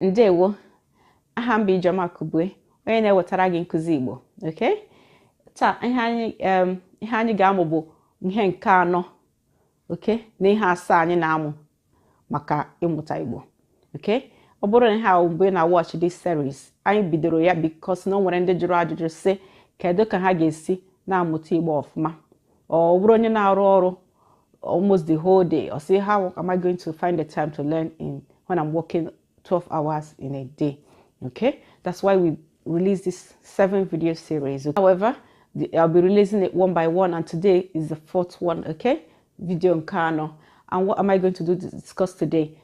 Ndewo, aha m bụ Ijeoma Kubue, onye na-ewetara gị nkụzi Igbo. Okay? Taa ihe anyị ga-amụ bụ ihe nke anọ, okay? Na ihe asaa anyị na-amụ maka ịmụta Igbo. Okay? Ọ bụrụ na ihe ahụ mgbe ị na-watch this series, anyị bidoro ya because na o nwere ndị jụrụ ajụjụ sị kedu ka ha ga-esi na-amụta Igbo ọfụma. Ọ bụrụ onye na-arụ ọrụ almost the whole day, or say how am I going to find the time to learn when I'm working 12 hours in a day? Okay, that's why we release this 7 video series. However, I'll be releasing it one by one, and today is the 4th one. Okay, video on Kano. And what am I going to discuss today?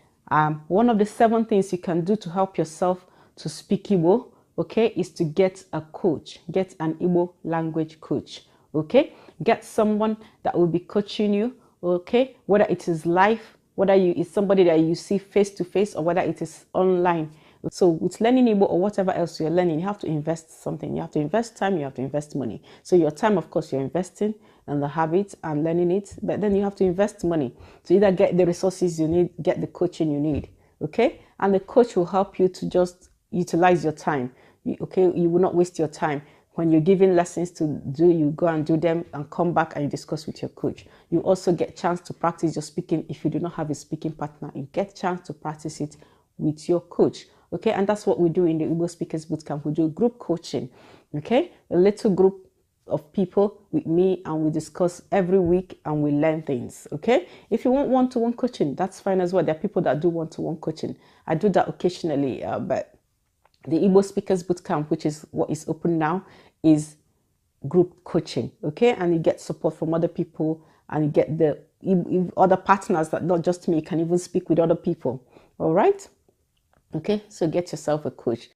One of the 7 things you can do to help yourself to speak Igbo, okay, is to get a coach. Get an Igbo language coach. Okay, get someone that will be coaching you. Okay, whether it is live, whether it's somebody that you see face to face, or whether it is online. So with learning Igbo or whatever else you're learning, you have to invest something. You have to invest time, you have to invest money. So your time, of course, you're investing in the habit and learning it, but then you have to invest money to either get the resources you need, get the coaching you need. Okay, and the coach will help you to just utilize your time. Okay, you will not waste your time. When you're giving lessons to do, you go and do them and come back and you discuss with your coach. You also get chance to practice your speaking. If you do not have a speaking partner, you get chance to practice it with your coach. Okay, and that's what we do in the Igbo Speakers Bootcamp. We do group coaching. Okay, a little group of people with me, and we discuss every week and we learn things. Okay, if you want one-to-one coaching, that's fine as well. There are people that do one-to-one coaching. I do that occasionally, but the Igbo Speakers Bootcamp, which is what is open now, is group coaching. Okay, and you get support from other people, and you get the other partners that not just me, you can even speak with other people. All right. Okay, so get yourself a coach.